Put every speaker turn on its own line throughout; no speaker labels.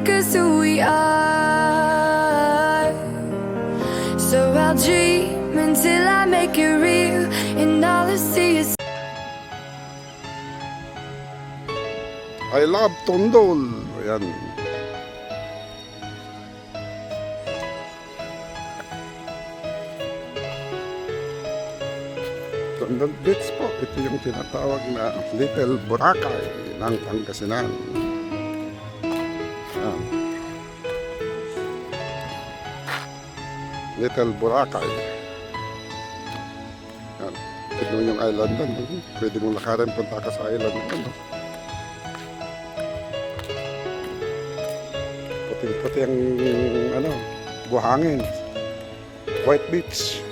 make us who we are. So I'll dream until I make it real, and all I see is
I love Tondol. Ayan. Tondol Beach po. Ito yung tinatawag na Little Boracay ng Pangasinan. Ayan. Little Boracay. Ayan. Tignan yung island doon. Pwede mong lakarin punta ka sa island doon. Pati ang buhangin. White Beach.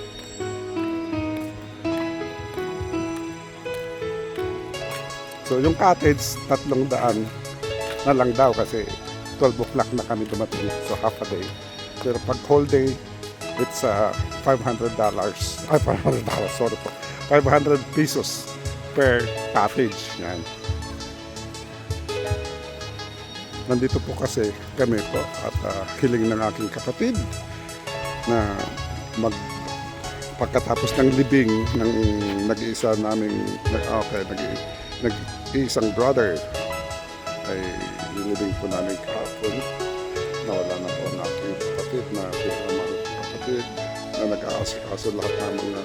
So yung cottage, 300 na lang daw kasi 12 o'clock na kami dumating. So half a day. Pero pag whole day, it's $500. Ay, $500, sorry po. 500 pesos per cottage. Yan. Nandito po kasi kami po at hiling ng aking kapatid na pagkatapos ng libing ng nag-iisa naming nag-iisang brother ay nilibing po namin kahapon. Nawala na po ang aking kapatid na pinamahal kapatid na nag-aasikaso lahat ng mga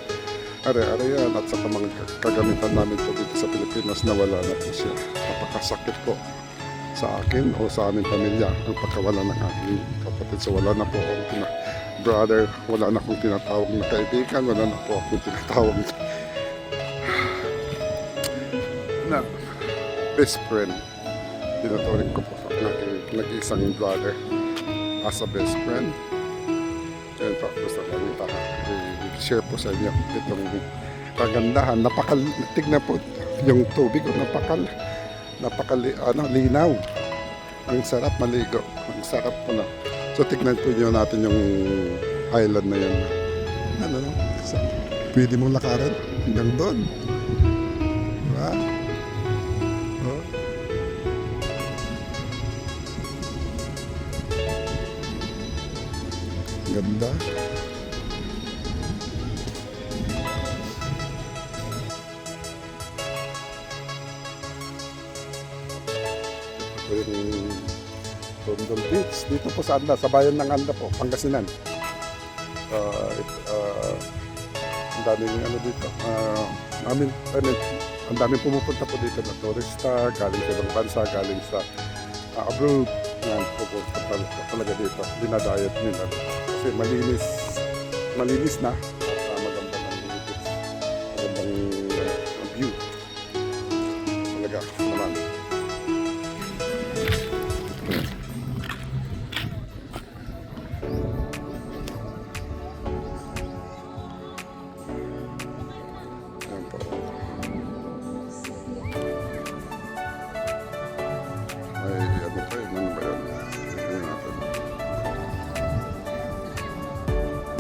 are-arean at saka mga kagamitan namin po dito sa Pilipinas. Nawala na po siya. Napakasakit po sa akin o sa aming pamilya ang pagkawala ng aking kapatid. So wala na po akong brother, wala na akong tinatawag na kaibigan, wala na po akong tinatawag na best friend. Tinatawag ko po sa aking nag-isang brother as a best friend. Yan po, gusto lang i-share po sa inyo itong kagandahan. Tignan po yung tubig o linaw. Ang sarap maligo. Ang sarap po na. So tignan po nyo natin yung island na yun. Pwede mong lakaran hanggang doon. Diba? Oh. Ganda. Yung Tondol Beach dito po sa Anda, sa bayan ng Anda po, Pangasinan. Ang daming dito. Ang daming pumupunta po dito na turista, galing sa ibang bansa, galing sa abroad. Yan, pupunta talaga dito. Dinadayat nila. Kasi malinis na at maganda ng beach. Magandang view. Talaga naman.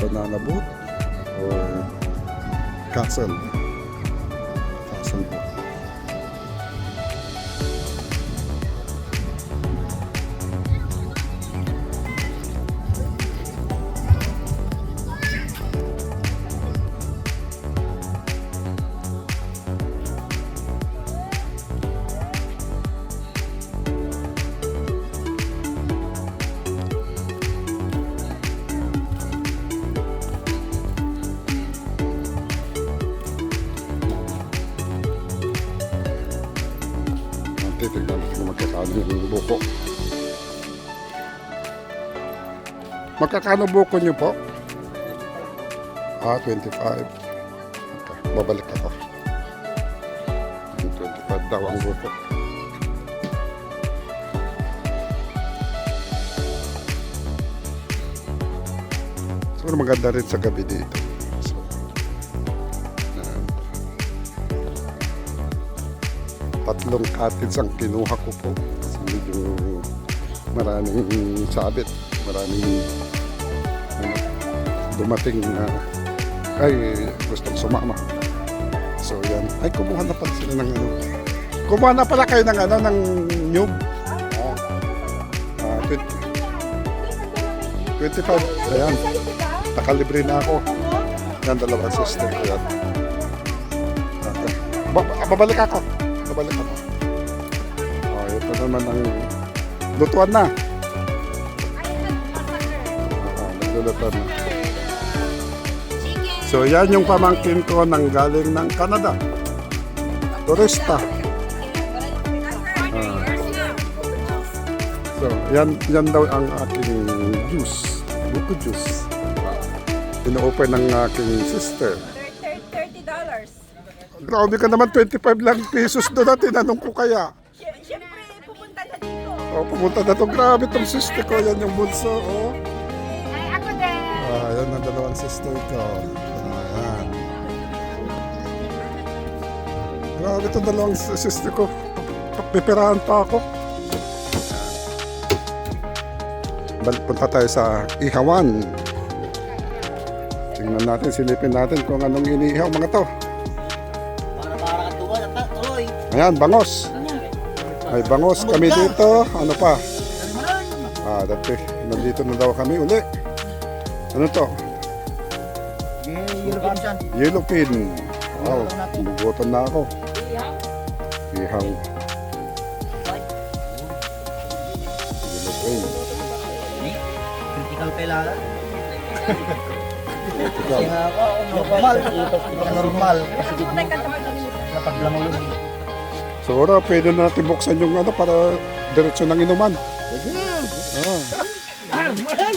Banana boat or castle boat. Titignan kung magkakano yung buko. Magkakano buko nyo po? 25. Okay, babalik ako. 25 daw ang buko. So maganda rin sa gabi dito. Tatlong cottage ang kinuha ko po kasi medyo maraming sabit, maraming dumating na gustong sumama. So yan, kumuha na pala sila ng kumuha na pala kayo ng ng nyug. 25. Ayan. Nakalibre na ako. Yan, dalawang sister ko yan. Okay. Babalik ako. Babalik ako. Oh, ito naman ang lutuan na. Naglulutuan na. So, yan yung pamangkin ko nang galing ng Canada. Turista. So, yan daw ang aking juice. Buko juice. Ino-offer ng aking sister.
$30.
Grabe ka naman, 25 lang pesos doon na tinanong ko kaya.
Siyempre, pupunta na dito.
Oh, pumunta na to. Grabe tong sister ko. Yan yung bunso. Oh.
Ay, ako din.
Yan ang dalawang sister ko. Ayan. Grabe itong dalawang sister ko. Pipirahan pa ako. Punta tayo sa ihawan. Tingnan natin, silipin natin kung anong iniihaw mga to. Ayan, bangos. May bangos kami dito. Ano pa? Dati, nandito na daw kami uli. Ano to? Yellow pin. Wow, bubutan na ako. Ihaw. Yellow pin.
Critical kailangan.
Critical.
Normal. Kasi napaglango yun.
So, ora, pwede na natin buksan yung ano para diretso ng inuman.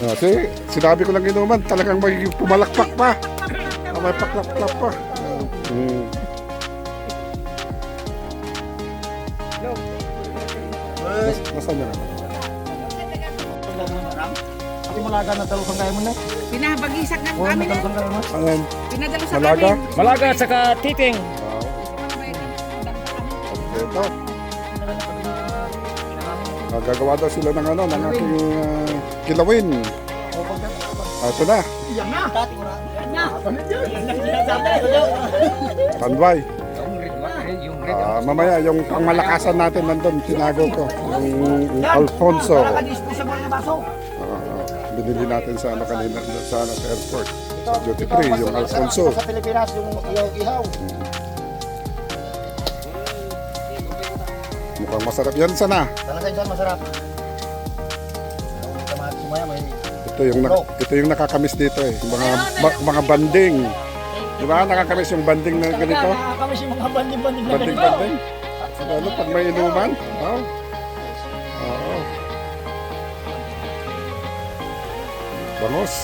Kasi sinabi ko lang inuman, talagang magiging pumalakpak pa. May paklak-klak pa. Nasaan yan?
Kasi malaga na talukang kaya mo na.
Pinabagisak ng
Oo,
kami na.
talukang kaya mo.
Ayan,
Pinadalo sa
Malaga?
kami.
Malaga at saka titing.
Ito. Gagawa daw sila ng ano, ng aking kilawin. Ito na. Tanbay. Mamaya, yung pangmalakasan natin nandun, tinago ko. Yung Alfonso. Binili natin sa ano kanina, sa airport. Sa duty free, yung Alfonso.
Sa Pilipinas, yung ihaw.
Mukhang masarap yan sana.
Talaga yun, masarap. Kamatis mo yan, may...
Ito yung nakakamiss dito eh. Mga banding. Di ba? Nakakamiss yung banding na ganito.
Nakakamiss yung mga banding-banding na ganito.
Banding. Lalo pag may inuman. Oo. Bangos.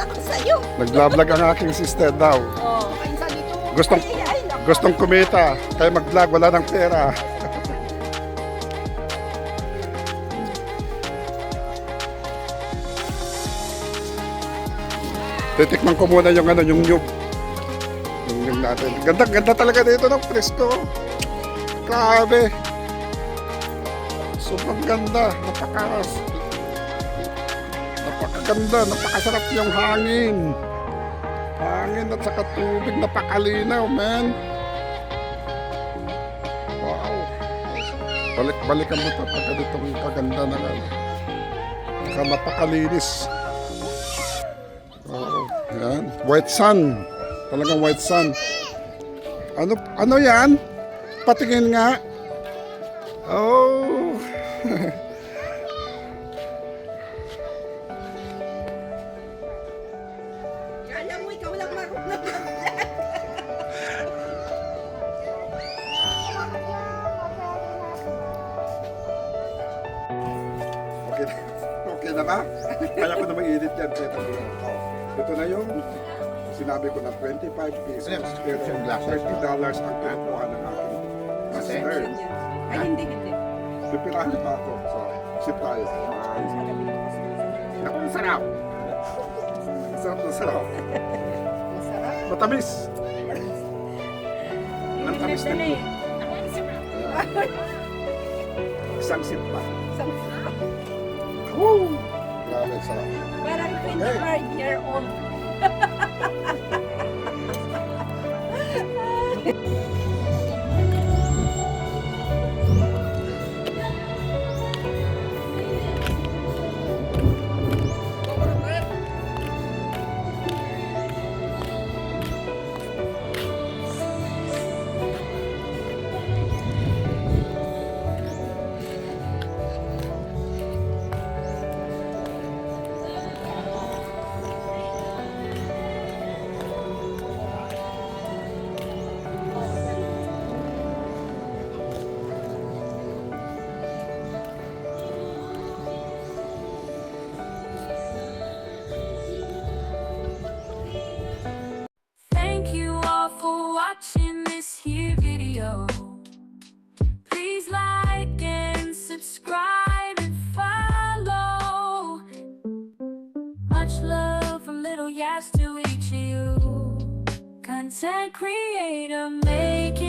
Ako sa'yo.
Nag-vlog ang aking sister daw.
Oh, kayo sa dito mo.
Gustong kumita. Kaya mag-vlog, wala ng pera. Titikman ko muna yung ano, yung nyug. Yung nyug natin. Ganda talaga dito ng presko. Grabe. Sobrang ganda. Napakaganda. Napakasarap yung hangin. Hangin at saka tubig. Napakalinaw, man. Wow. Balik-balikan mo ito pagka ditong kaganda na ano. Saka napakalinis. Oo, yan. White sun. Talagang white sun. Ano yan? Patingin nga. Oh.
Kala mo ikaw lang marunong.
Okay na ba? Kaya ko na mag-edit yan. Ito na yung sinabi ko na 25 pesos. Pero $30 ang kinukuha ng aking master.
Ay, hindi.
Pipirahan pa ako. So, sip tayo. Naku, sarap. Sarap na sarap. Matamis. Ang tamis na po. Isang sip pa. Woo! Grabe, sarap.
Parang 25-year-old.
video. Please like and subscribe and follow. Much love from Little Yas to each of you. Content creator, make it